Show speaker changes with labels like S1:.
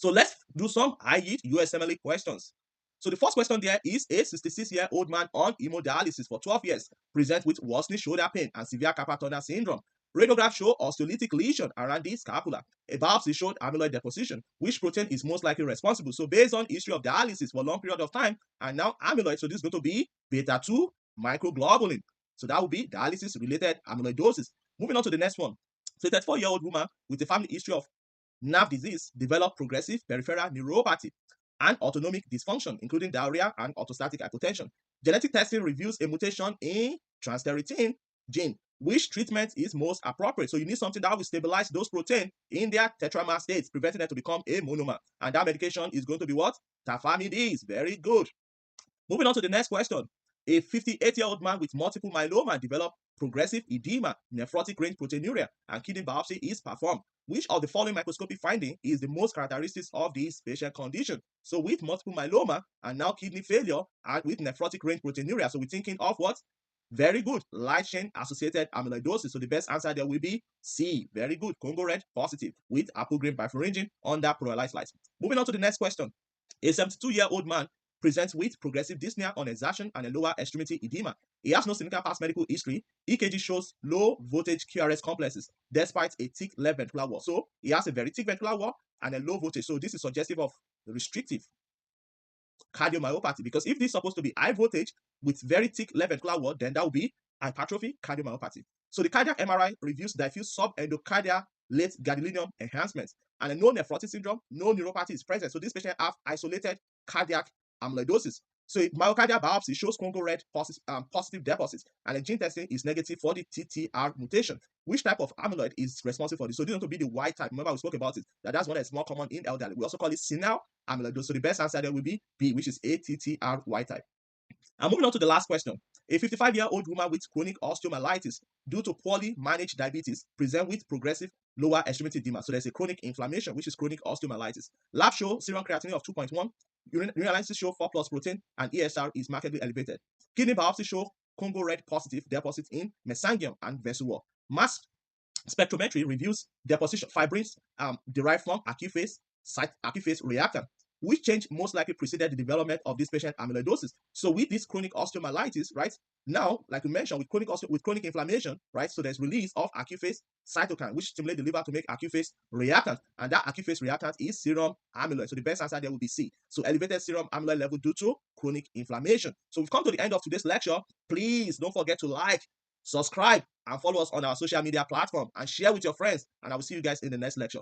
S1: So let's do some high-yield USMLE questions. So the first question there is a 66-year-old man on hemodialysis for 12 years presents with worsening shoulder pain and severe carpal tunnel syndrome. Radiograph show osteolytic lesion around the scapula. A biopsy showed amyloid deposition. Which protein is most likely responsible? So based on history of dialysis for a long period of time and now amyloid, so this is going to be beta-2 microglobulin. So that will be dialysis-related amyloidosis. Moving on to the next one. So a 34-year-old woman with a family history of nerve disease developed progressive peripheral neuropathy and autonomic dysfunction, including diarrhea and orthostatic hypotension. Genetic testing reveals a mutation in transthyretin gene. Which treatment is most appropriate? So you need something that will stabilize those proteins in their tetramer states, preventing them to become a monomer. And that medication is going to be what? Tafamidis. Very good. Moving on to the next question. A 58-year-old man with multiple myeloma developed progressive edema, nephrotic range proteinuria, and kidney biopsy is performed. Which of the following microscopic finding is the most characteristic of this patient condition? So with multiple myeloma and now kidney failure and with nephrotic range proteinuria, so we're thinking of what? Very good. Light chain associated amyloidosis. So the best answer there will be C. Very good. Congo red positive with apple green bifurengine under pluralized light. Moving on to the next question. A 72-year-old man presents with progressive dyspnea on exertion and a lower extremity edema. He has no significant past medical history. EKG shows low voltage QRS complexes despite a thick left ventricular wall. So he has a very thick ventricular wall and a low voltage. So this is suggestive of restrictive cardiomyopathy, because if this is supposed to be high voltage with very thick left ventricular wall, then that will be hypertrophy cardiomyopathy. So the cardiac MRI reveals diffuse subendocardial late gadolinium enhancement and no nephrotic syndrome, no neuropathy is present. So this patient have isolated cardiac amyloidosis. So myocardial biopsy shows Congo red positive deposits, and the gene testing is negative for the TTR mutation. Which type of amyloid is responsible for this? So this is going to be the white type. Remember we spoke about it, that's one that's more common in elderly. We also call it senile amyloidosis. So the best answer there will be B, which is ATTR white type. And moving on to the last question. A 55-year-old woman with chronic osteomyelitis due to poorly managed diabetes presents with progressive lower extremity edema. So there's a chronic inflammation, which is chronic osteomyelitis. Lab show serum creatinine of 2.1, urine analysis show 4 plus protein, and ESR is markedly elevated. Kidney biopsy show Congo red positive deposit in mesangium and vessel wall. Mass spectrometry reveals deposition fibrins derived from acute phase reactant. Which change most likely preceded the development of this patient amyloidosis? So with this chronic osteomyelitis, right, now, like we mentioned, with chronic inflammation, right, so there's release of acute phase cytokine, which stimulate the liver to make acute phase reactant, and that acute phase reactant is serum amyloid. So the best answer there will be C. So elevated serum amyloid level due to chronic inflammation. So we've come to the end of today's lecture. Please don't forget to like, subscribe, and follow us on our social media platform and share with your friends. And I will see you guys in the next lecture.